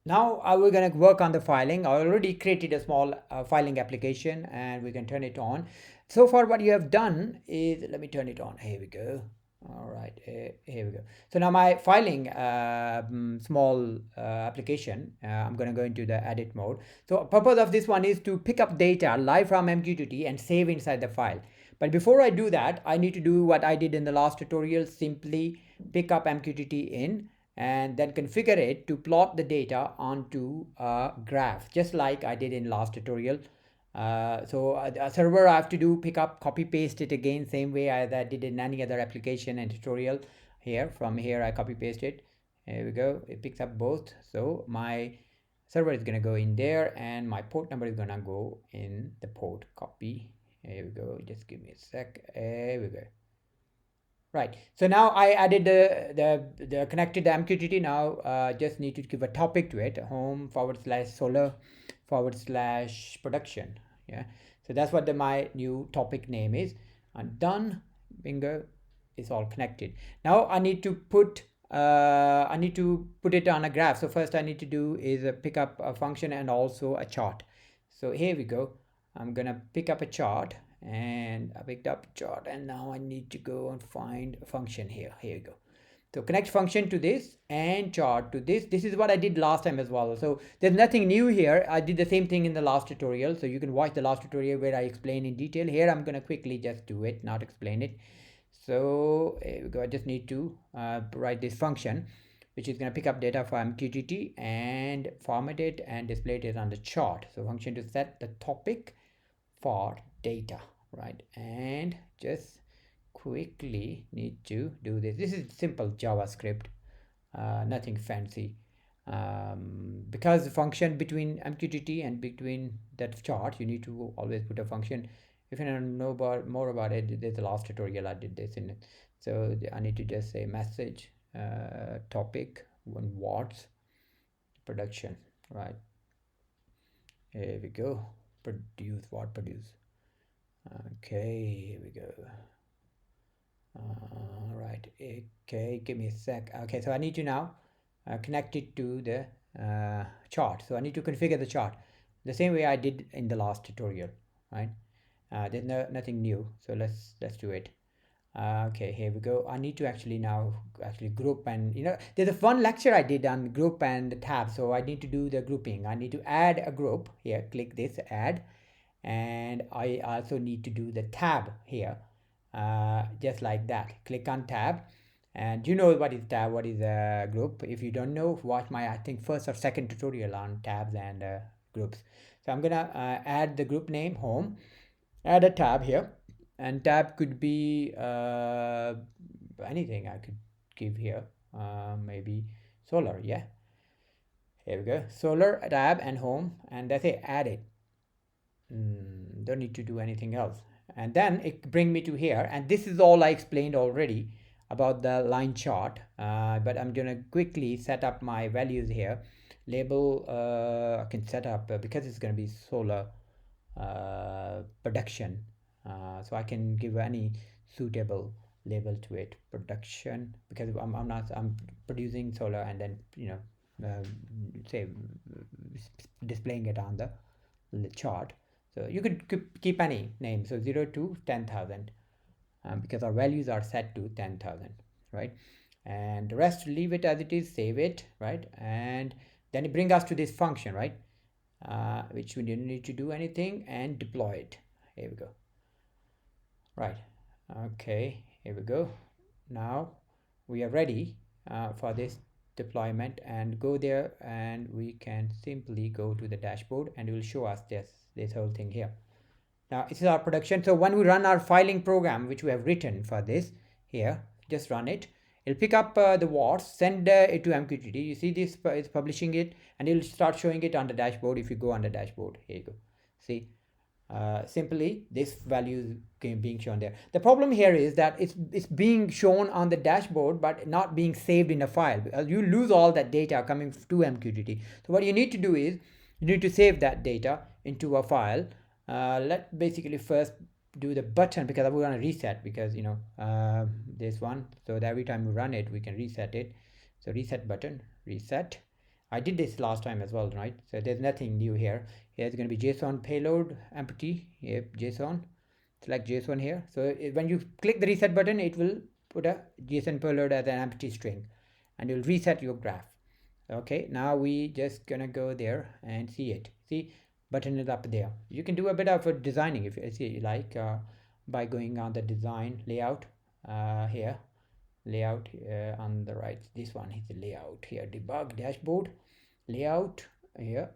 Now we're going to work on the filing. I already created a small filing application and we can turn it on. So far what you have done is, let me turn it on. Here we go. All right, here we go. So now my filing small application, I'm going to go into the edit mode. So purpose of this one is to pick up data live from MQTT and save inside the file. But before I do that, I need to do what I did in the last tutorial, simply pick up MQTT in and then configure it to plot the data onto a graph, just like I did in last tutorial. So a server I have to do pick up, copy paste it again, same way as I did in any other application and tutorial. Here, from here I copy paste it. Here we go, it picks up both. So my server is gonna go in there and my port number is gonna go in the port. Copy, here we go, just give me a sec. Here we go. Right, so now I added the connected MQTT. Now just need to give a topic to it, home / solar / production. Yeah, so that's what my new topic name is. And done, bingo, it's all connected. Now I need to put it on a graph. So first I need to do is pick up a function and also a chart. So here we go, I'm gonna pick up a chart, and I picked up chart, and now I need to go and find a function here. Here you go. So connect function to this and chart to this. This is what I did last time as well. So there's nothing new here. I did the same thing in the last tutorial. So you can watch the last tutorial where I explain in detail. Here I'm going to quickly just do it, not explain it. So here we go. I just need to write this function, which is going to pick up data from MQTT and format it and display it on the chart. So function to set the topic for data, right? And just quickly need to do this. This is simple JavaScript, nothing fancy. Because the function between MQTT and between that chart, you need to always put a function. If you don't know more about it, there's the last tutorial I did this in it. So I need to just say message topic 1 watts production, right? Here we go. Produce what produce. Okay, here we go. All right, okay, give me a sec. Okay, so I need to now connect it to the chart. So I need to configure the chart the same way I did in the last tutorial, right? There's nothing new, so let's do it. Okay, here we go. I need to actually group, and there's a fun lecture I did on group and tab, so I need to do the grouping. I need to add a group here, click this add, and I also need to do the tab here, just like that. Click on tab, and you know what is tab, what is a group. If you don't know, watch my I think first or second tutorial on tabs and groups. So I'm gonna add the group name home, add a tab here, and tab could be anything I could give here, maybe solar. Yeah, here we go, solar tab and home, and that's it, add it. Don't need to do anything else, and then it bring me to here, and this is all I explained already about the line chart, but I'm gonna quickly set up my values here. Label, I can set up because it's gonna be solar production, so I can give any suitable label to it, production, because I'm producing solar, and then say displaying it on the chart. So you could keep any name, so 0 to 10,000, because our values are set to 10,000, right? And the rest leave it as it is, save it, right? And then it brings us to this function, right? Which we didn't need to do anything, and deploy it. Here we go. Right, okay, here we go. Now we are ready for this deployment, and go there, and we can simply go to the dashboard, and it will show us this whole thing here. Now this is our production. So when we run our filing program, which we have written for this here, just run it. It'll pick up the watts, send it to MQTT. You see this, it's publishing it, and it'll start showing it on the dashboard. If you go on the dashboard, here you go, see, simply this value is being shown there. The problem here is that it's being shown on the dashboard but not being saved in a file, because you lose all that data coming to MQTT. So what you need to do is you need to save that data into a file. Let's basically first do the button, because we're going to reset, because this one, so that every time we run it we can reset it. So reset button, reset, I did this last time as well, right? So there's nothing new here. Here's going to be JSON payload empty. Yep, JSON. Select JSON here. So when you click the reset button, it will put a JSON payload as an empty string, and you'll reset your graph. Okay, now we just gonna go there and see it. See, button is up there. You can do a bit of a designing if you see like by going on the design layout here, layout on the right. This one is the layout here. Debug dashboard layout here.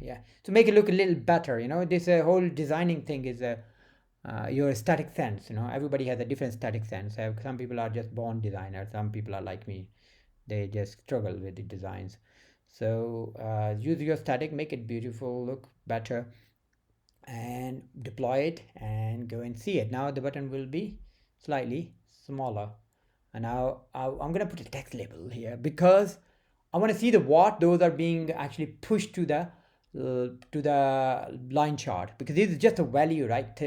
Yeah, to make it look a little better. You know, this whole designing thing is a your aesthetic sense. You know, everybody has a different aesthetic sense. Some people are just born designers. Some people are like me, they just struggle with the designs. So use your static, make it beautiful, look better, and deploy it and go and see it. Now the button will be slightly smaller, and now I'm gonna put a text label here because I want to see the what those are being actually pushed to the line chart, because this is just a value, right?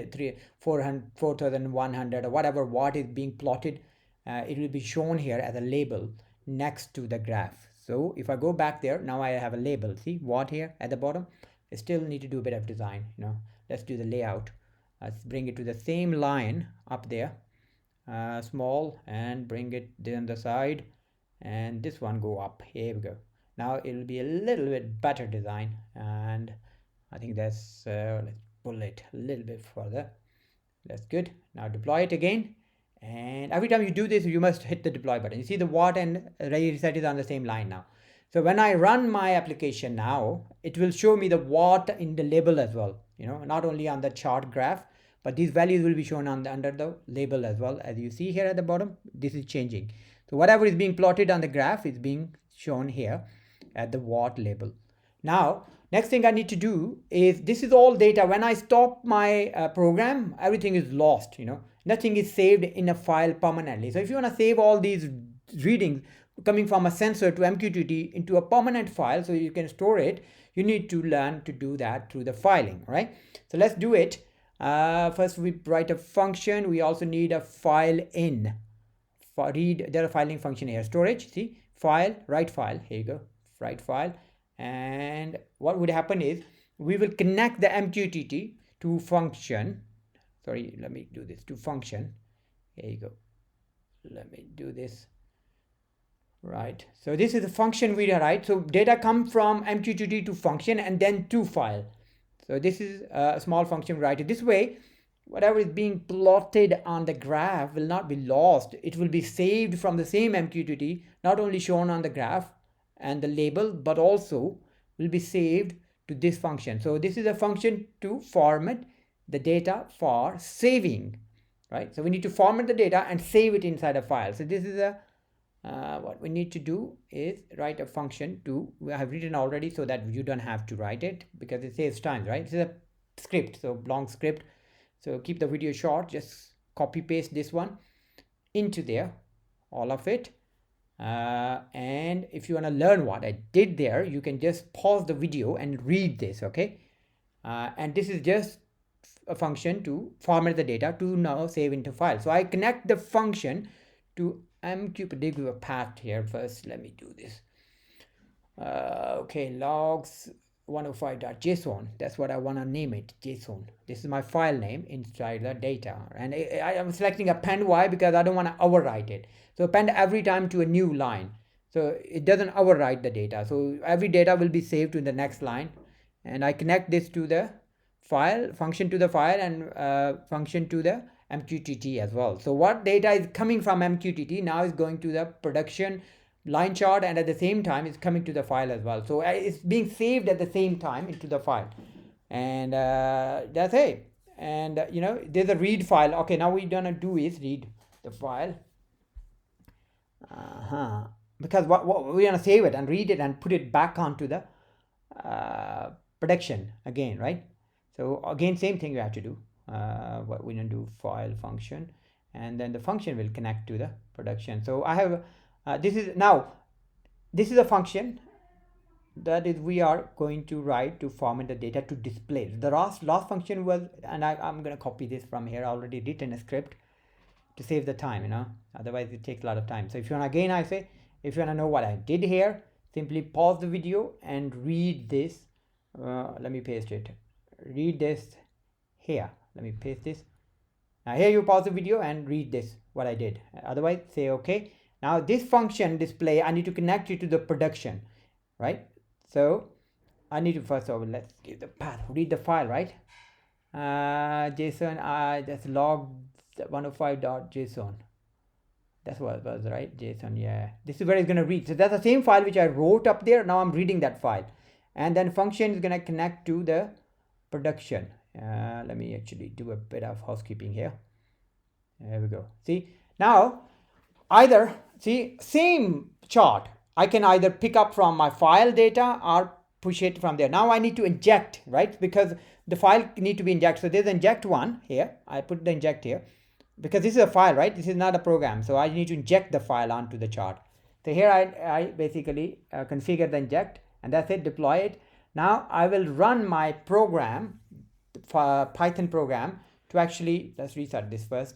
4100 or whatever watt is being plotted. It will be shown here as a label next to the graph. So if I go back there, now I have a label. See watt here at the bottom. I still need to do a bit of design. You know, let's do the layout. Let's bring it to the same line up there, small, and bring it down the side, and this one go up. Here we go. Now it will be a little bit better design, and I think that's let's pull it a little bit further. That's good. Now deploy it again, and every time you do this you must hit the deploy button. You see the watt and reset is on the same line now. So when I run my application now, it will show me the watt in the label as well, you know, not only on the chart graph, but these values will be shown on the under the label as well. As you see here at the bottom, this is changing. So whatever is being plotted on the graph is being shown here at the watt label. Now next thing I need to do is, this is all data. When I stop my program, everything is lost, you know, nothing is saved in a file permanently. So if you want to save all these readings coming from a sensor to MQTT into a permanent file so you can store it, you need to learn to do that through the filing, right? So let's do it. First we write a function. We also need a file in for read. There are filing function here, storage. See, file, write file. Here you go, write file. And what would happen is we will connect the MQTT to function. Sorry, let me do this to function. Here you go. Let me do this. Right. So this is a function we write. So data come from MQTT to function and then to file. So this is a small function write. This way, whatever is being plotted on the graph will not be lost. It will be saved from the same MQTT, not only shown on the graph and the label, but also will be saved to this function. So this is a function to format the data for saving, right? So we need to format the data and save it inside a file. So this is a what we need to do is write a function to, I have written already so that you don't have to write it because it saves time, right? This is a script, so long script. So keep the video short, just copy paste this one into there, all of it. And if you want to learn what I did there, you can just pause the video and read this, okay? And this is just a function to format the data to now save into file. So I connect the function to MQTT. Give you a path here first. Let me do this. Okay, logs 105.json. That's what I want to name it, JSON. This is my file name inside the data, and I am selecting append. Why? Because I don't want to overwrite it. So append every time to a new line, so it doesn't overwrite the data. So every data will be saved to the next line, and I connect this to the file function, to the file, and function to the MQTT as well. So what data is coming from MQTT now is going to the production line chart, and at the same time it's coming to the file as well. So it's being saved at the same time into the file, and that's it. And you know, there's a read file. Okay, now we're gonna do is read the file, because what we're gonna save it and read it and put it back onto the production again, right? So again, same thing you have to do. What we're gonna do, file function, and then the function will connect to the production. So I have this is a function that is we are going to write to format the data to display. The last function was, and I'm going to copy this from here, already written a script to save the time, you know, otherwise it takes a lot of time. So if you want, again I say, if you want to know what I did here, simply pause the video and read this. Let me paste it. Read this here. Let me paste this. Now here you pause the video and read this, what I did. Otherwise, say okay. Now this function display, I need to connect it to the production, right? So I need to first of all, let's give the path, read the file, right? JSON, that's log 105.json. That's what it was, right? JSON, yeah. This is where it's going to read. So that's the same file which I wrote up there. Now I'm reading that file. And then function is going to connect to the production. Let me actually do a bit of housekeeping here. There we go. See, now either, see, same chart. I can either pick up from my file data or push it from there. Now I need to inject, right? Because the file need to be injected. So there's inject one here. I put the inject here because this is a file, right? This is not a program. So I need to inject the file onto the chart. So here I basically configure the inject, and that's it, deploy it. Now I will run my program, Python program, to actually, let's restart this first.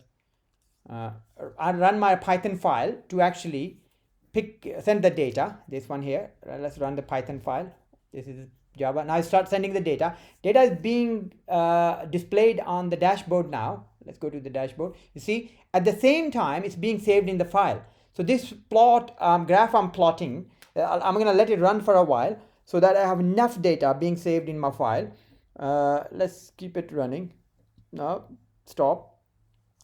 I'll run my Python file to actually send the data. This one here. Let's run the Python file. This is Java. Now I start sending the data. Data is being displayed on the dashboard now. Let's go to the dashboard. You see, at the same time, it's being saved in the file. So this plot graph I'm plotting, I'm going to let it run for a while so that I have enough data being saved in my file. Let's keep it running. Now, stop.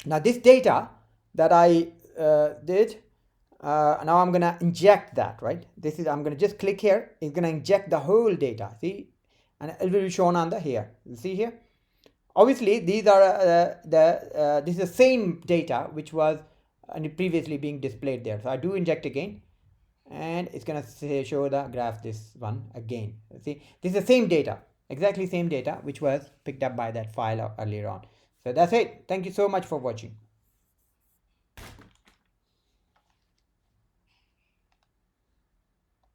Now this data that I did, now I'm gonna inject that, right? This is, I'm gonna just click here. It's gonna inject the whole data. See, and it will be shown on the here. You see here. Obviously, these are this is the same data which was previously being displayed there. So I do inject again, and it's gonna show the graph. This one again. See, this is the same data, exactly same data which was picked up by that file earlier on. So that's it. Thank you so much for watching.